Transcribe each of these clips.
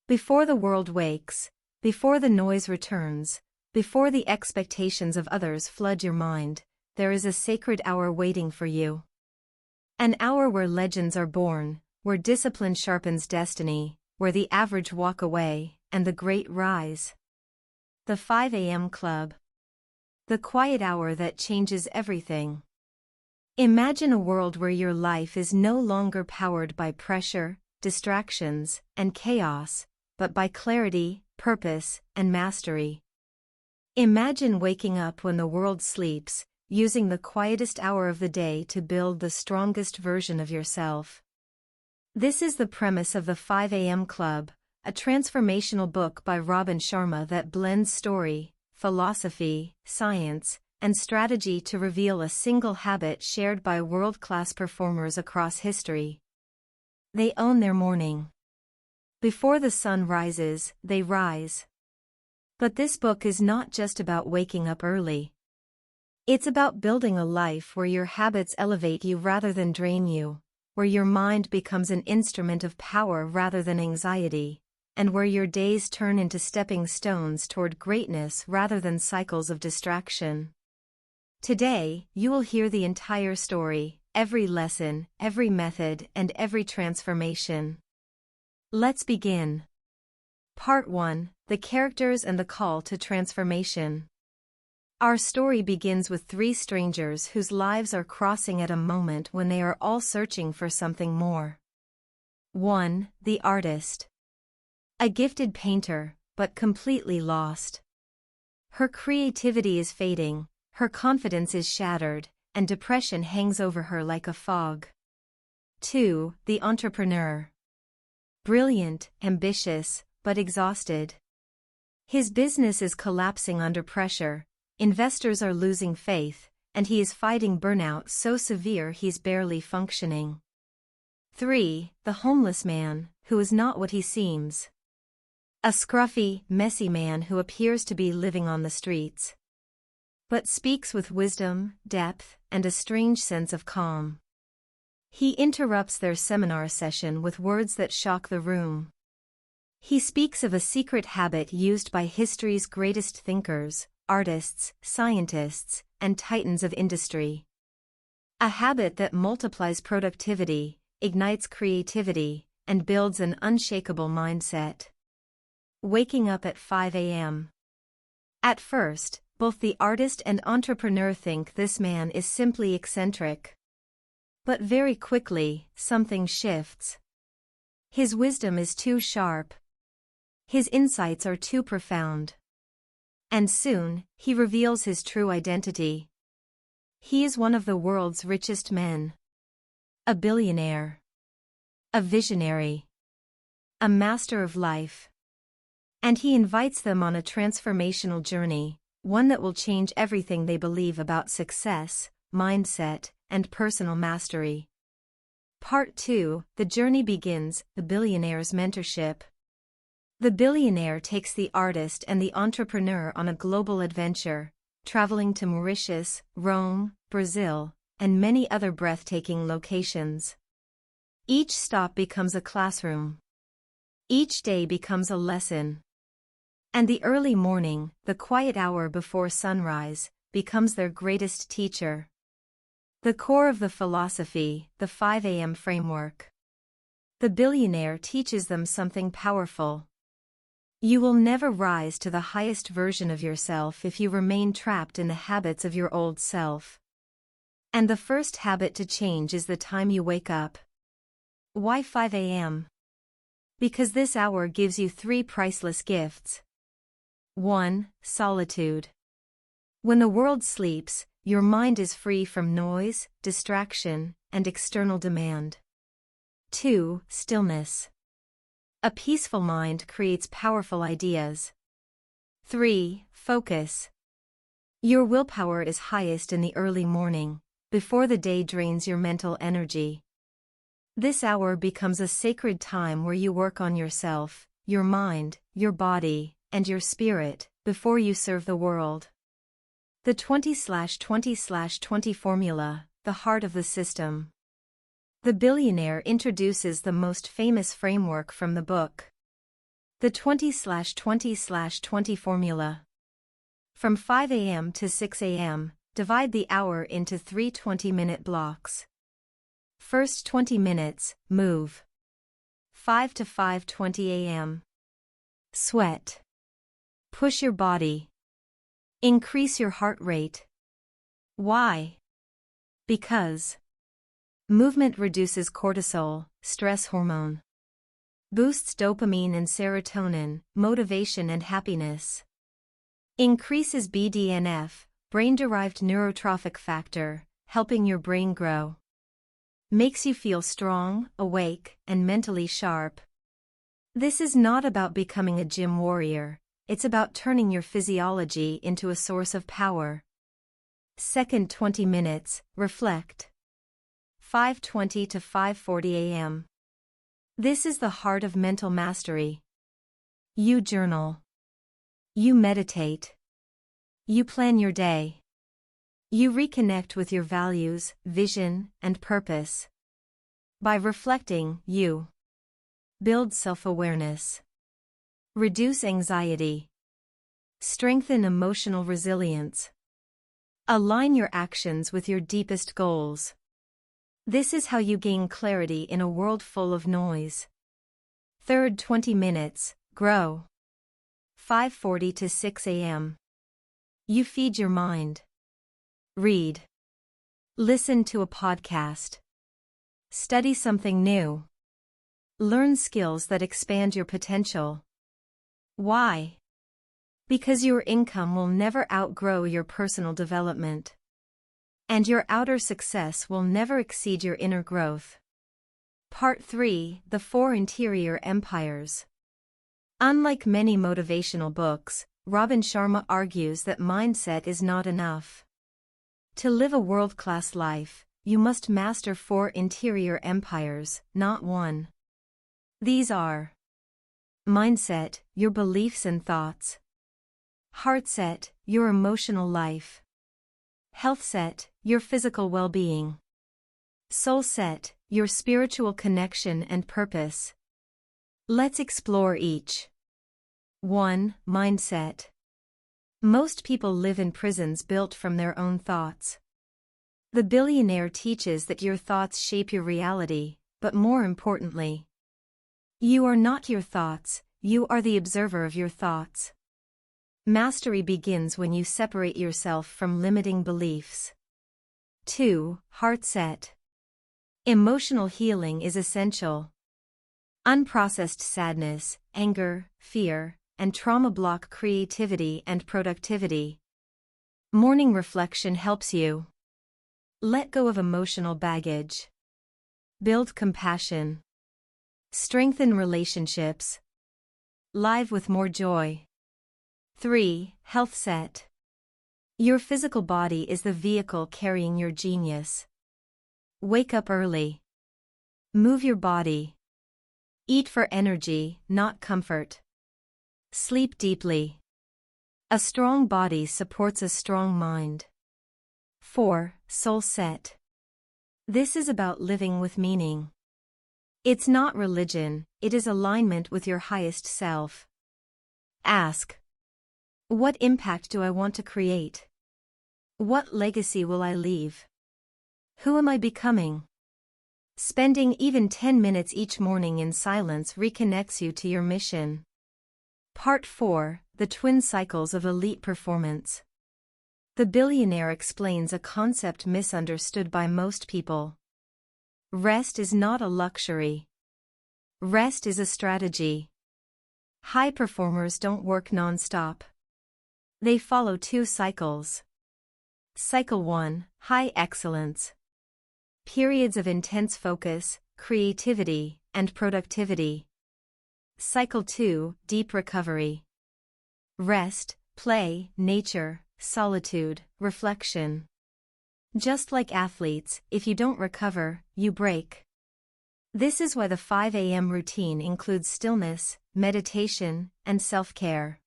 Before the world wakes, before the noise returns, before the expectations of others flood your mind, there is a sacred hour waiting for you. An hour where legends are born, where discipline sharpens destiny, where the average walk away, and the great rise. The 5 a.m. Club. The quiet hour that changes everything. Imagine a world where your life is no longer powered by pressure, distractions, and chaos, but by clarity, purpose, and mastery. Imagine waking up when the world sleeps, using the quietest hour of the day to build the strongest version of yourself. This is the premise of the 5 a.m. Club, a transformational book by Robin Sharma that blends story, philosophy, science, and strategy to reveal a single habit shared by world-class performers across history. They own their morning. Before the sun rises, they rise. But this book is not just about waking up early. It's about building a life where your habits elevate you rather than drain you, where your mind becomes an instrument of power rather than anxiety, and where your days turn into stepping stones toward greatness rather than cycles of distraction. Today, you will hear the entire story, every lesson, every method, and every transformation. Let's begin. Part 1: The Characters and the Call to Transformation. Our story begins with three strangers whose lives are crossing at a moment when they are all searching for something more. 1. The artist. A gifted painter, but completely lost. Her creativity is fading, her confidence is shattered, and depression hangs over her like a fog. 2. The entrepreneur. Brilliant, ambitious, but exhausted. His business is collapsing under pressure, investors are losing faith, and he is fighting burnout so severe he's barely functioning. 3. The homeless man, who is not what he seems. A scruffy, messy man who appears to be living on the streets, but speaks with wisdom, depth, and a strange sense of calm. He interrupts their seminar session with words that shock the room. He speaks of a secret habit used by history's greatest thinkers, artists, scientists, and titans of industry. A habit that multiplies productivity, ignites creativity, and builds an unshakable mindset. Waking up at 5 a.m. At first, both the artist and entrepreneur think this man is simply eccentric. But very quickly, something shifts. His wisdom is too sharp. His insights are too profound. And soon, he reveals his true identity. He is one of the world's richest men. A billionaire. A visionary. A master of life. And he invites them on a transformational journey, one that will change everything they believe about success, mindset, and personal mastery. Part 2: The journey begins. The billionaire's mentorship. The billionaire takes the artist and the entrepreneur on a global adventure, traveling to Mauritius, Rome, Brazil, and many other breathtaking locations. Each stop becomes a classroom. Each day becomes a lesson. And the early morning, the quiet hour before sunrise, becomes their greatest teacher. The core of the philosophy, the 5 a.m. framework. The billionaire teaches them something powerful. You will never rise to the highest version of yourself if you remain trapped in the habits of your old self. And the first habit to change is the time you wake up. Why 5 a.m.? Because this hour gives you three priceless gifts. 1. Solitude. When the world sleeps, your mind is free from noise, distraction, and external demand. 2. Stillness. A peaceful mind creates powerful ideas. 3. Focus. Your willpower is highest in the early morning, before the day drains your mental energy. This hour becomes a sacred time where you work on yourself, your mind, your body, and your spirit, before you serve the world. The 20/20/20 formula, the heart of the system. The billionaire introduces the most famous framework from the book. The 20/20/20 formula. From 5 a.m. to 6 a.m., divide the hour into 3 20-minute blocks. First 20 minutes, move. 5 to 5:20 a.m. Sweat. Push your body. Increase your heart rate. Why? Because movement reduces cortisol, stress hormone. Boosts dopamine and serotonin, motivation and happiness. Increases BDNF, brain-derived neurotrophic factor, helping your brain grow. Makes you feel strong, awake, and mentally sharp. This is not about becoming a gym warrior, it's about turning your physiology into a source of power. Second 20 minutes, reflect. 5:20 to 5:40 a.m. This is the heart of mental mastery. You journal. You meditate. You plan your day. You reconnect with your values, vision, and purpose. By reflecting, you build self-awareness. Reduce anxiety. Strengthen emotional resilience. Align your actions with your deepest goals. This is how you gain clarity in a world full of noise. Third 20 minutes, grow. 5:40 to 6 a.m. You feed your mind. Read. Listen to a podcast. Study something new. Learn skills that expand your potential. Why? Because your income will never outgrow your personal development. And your outer success will never exceed your inner growth. Part 3: The 4 Interior Empires. Unlike many motivational books, Robin Sharma argues that mindset is not enough. To live a world-class life, you must master 4 interior empires, not one. These are: mindset, your beliefs and thoughts. Heartset, your emotional life. Healthset, your physical well-being. Soulset, your spiritual connection and purpose. Let's explore each. 1. Mindset. Most people live in prisons built from their own thoughts. The Billionaire teaches that your thoughts shape your reality, but more importantly, you are not your thoughts, you are the observer of your thoughts. Mastery begins when you separate yourself from limiting beliefs. 2. Heartset. Emotional healing is essential. Unprocessed sadness, anger, fear, and trauma block creativity and productivity. Morning reflection helps you let go of emotional baggage. Build compassion. Strengthen relationships. Live with more joy. 3. Healthset. Your physical body is the vehicle carrying your genius. Wake up early. Move your body. Eat for energy, not comfort. Sleep deeply. A strong body supports a strong mind. 4. Soulset. This is about living with meaning. It's not religion, it is alignment with your highest self. Ask: what impact do I want to create? What legacy will I leave? Who am I becoming? Spending even 10 minutes each morning in silence reconnects you to your mission. Part 4: The Twin Cycles of Elite Performance. The Billionaire explains a concept misunderstood by most people. Rest is not a luxury. Rest is a strategy. High performers don't work non-stop. They follow 2 cycles. Cycle 1: High excellence. Periods of intense focus, creativity, and productivity. Cycle 2: Deep recovery. Rest, play, nature, solitude, reflection. Just like athletes, if you don't recover, you break. This is why the 5 a.m. routine includes stillness, meditation, and self-care.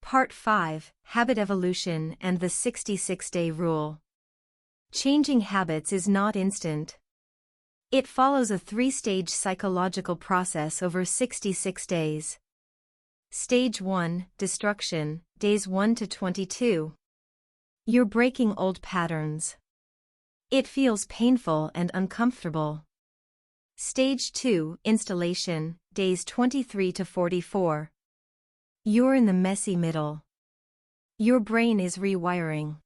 Part 5: Habit Evolution and the 66-Day Rule. Changing habits is not instant. It follows a 3-stage psychological process over 66 days. Stage 1, Destruction, days 1 to 22. You're breaking old patterns. It feels painful and uncomfortable. Stage 2, Installation, days 23 to 44. You're in the messy middle. Your brain is rewiring.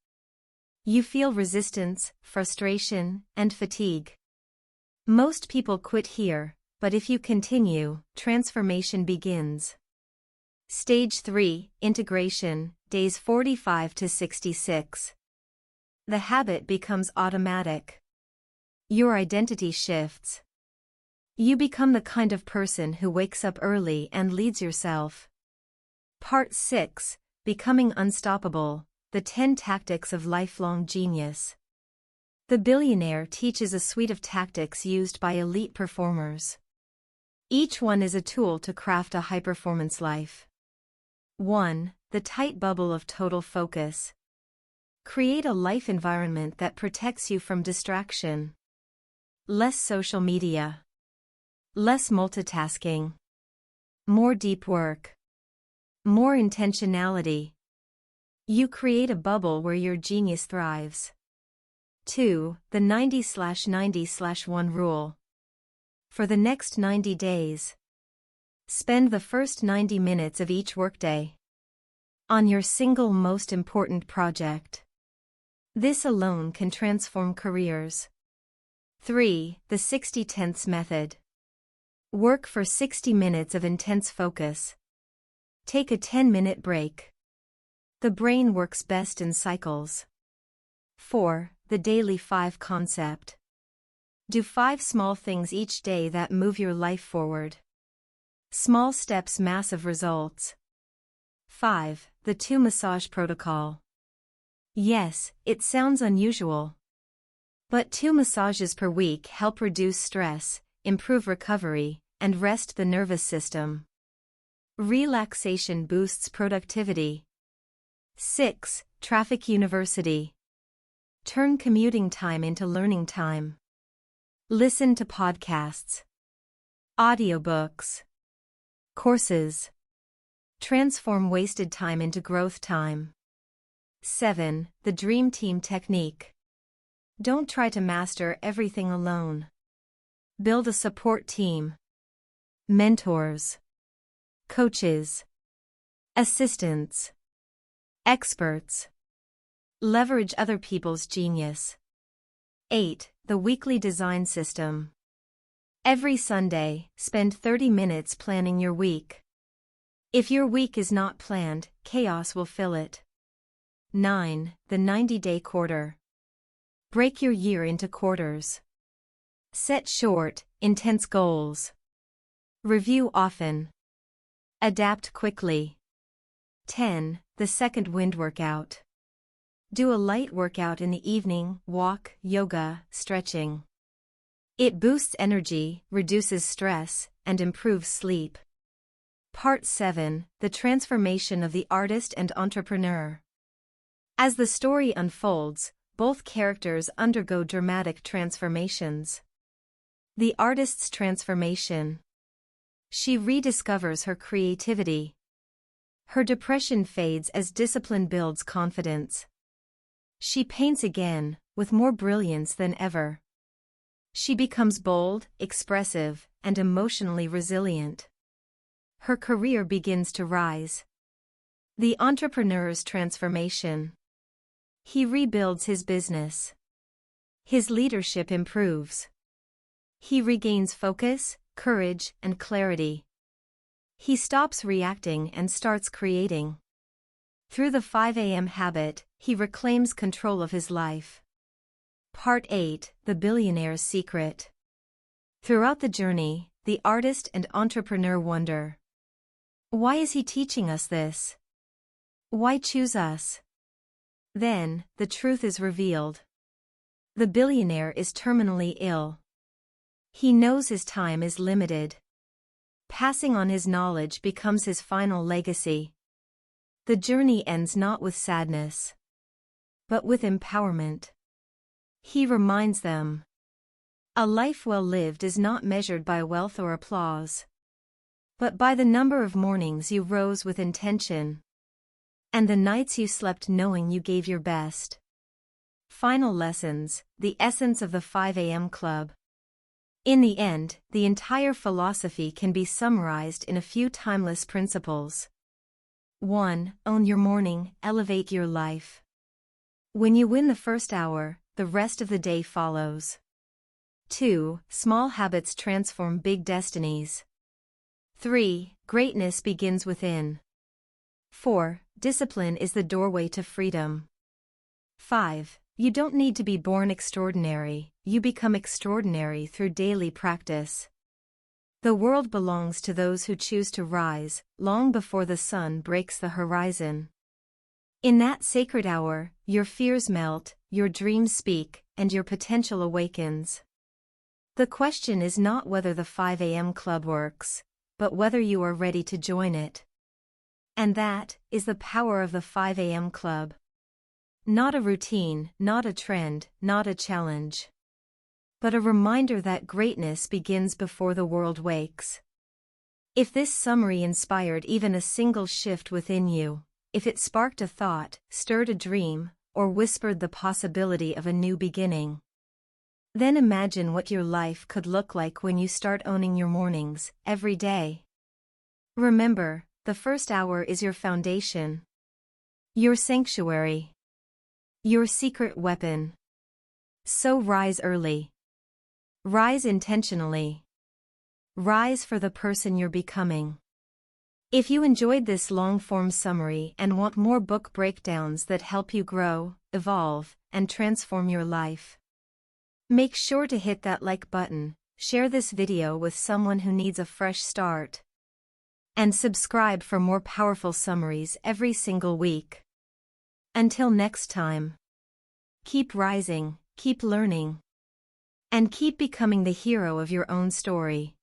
You feel resistance, frustration, and fatigue. Most people quit here, but if you continue, transformation begins. Stage 3, Integration, days 45 to 66. The habit becomes automatic. Your identity shifts. You become the kind of person who wakes up early and leads yourself. Part 6, Becoming Unstoppable, the 10 Tactics of Lifelong Genius. The Billionaire teaches a suite of tactics used by elite performers. Each one is a tool to craft a high-performance life. 1. The tight bubble of total focus. Create a life environment that protects you from distraction. Less social media. Less multitasking. More deep work. More intentionality. You create a bubble where your genius thrives. 2. The 90/90/1 rule. For the next 90 days, spend the first 90 minutes of each workday on your single most important project. This alone can transform careers. 3. The 60/10 method. Work for 60 minutes of intense focus. Take a 10-minute break. The brain works best in cycles. 4. The daily 5 concept. Do 5 small things each day that move your life forward. Small steps, massive results. 5. The 2 massage protocol. Yes, it sounds unusual. But 2 massages per week help reduce stress, improve recovery, and rest the nervous system. Relaxation boosts productivity. 6. Traffic University. Turn commuting time into learning time. Listen to podcasts, audiobooks, courses. Transform wasted time into growth time. 7. The Dream Team Technique. Don't try to master everything alone. Build a support team. Mentors, coaches, assistants, experts. Leverage other people's genius. 8. The Weekly Design System. Every Sunday, spend 30 minutes planning your week. If your week is not planned, chaos will fill it. 9. The 90-day quarter. Break your year into quarters. Set short, intense goals. Review often. Adapt quickly. 10. The second wind workout. Do a light workout in the evening, walk, yoga, stretching. It boosts energy, reduces stress, and improves sleep. Part 7. The Transformation of the Artist and Entrepreneur. As the story unfolds, both characters undergo dramatic transformations. The artist's transformation. She rediscovers her creativity. Her depression fades as discipline builds confidence. She paints again, with more brilliance than ever. She becomes bold, expressive, and emotionally resilient. Her career begins to rise. The entrepreneur's transformation. He rebuilds his business. His leadership improves. He regains focus, courage, and clarity. He stops reacting and starts creating. Through the 5 a.m. habit, he reclaims control of his life. Part 8. The Billionaire's Secret. Throughout the journey, the artist and entrepreneur wonder, why is he teaching us this? Why choose us? Then, the truth is revealed. The billionaire is terminally ill. He knows his time is limited. Passing on his knowledge becomes his final legacy. The journey ends not with sadness, but with empowerment. He reminds them, a life well lived is not measured by wealth or applause, but by the number of mornings you rose with intention, and the nights you slept knowing you gave your best. Final lessons, the essence of the 5 a.m. Club. In the end, the entire philosophy can be summarized in a few timeless principles. 1. Own your morning, elevate your life. When you win the first hour, the rest of the day follows. 2. Small habits transform big destinies. 3. Greatness begins within. 4. Discipline is the doorway to freedom. 5. You don't need to be born extraordinary, you become extraordinary through daily practice. The world belongs to those who choose to rise, long before the sun breaks the horizon. In that sacred hour, your fears melt, your dreams speak, and your potential awakens. The question is not whether the 5 a.m. Club works, but whether you are ready to join it. And that is the power of the 5 a.m. Club. Not a routine, not a trend, not a challenge, but a reminder that greatness begins before the world wakes. If this summary inspired even a single shift within you, if it sparked a thought, stirred a dream, or whispered the possibility of a new beginning, then imagine what your life could look like when you start owning your mornings, every day. Remember, the first hour is your foundation, your sanctuary, your secret weapon. So rise early. Rise intentionally. Rise for the person you're becoming. If you enjoyed this long-form summary and want more book breakdowns that help you grow, evolve, and transform your life, make sure to hit that like button, share this video with someone who needs a fresh start, and subscribe for more powerful summaries every single week. Until next time, keep rising, keep learning, and keep becoming the hero of your own story.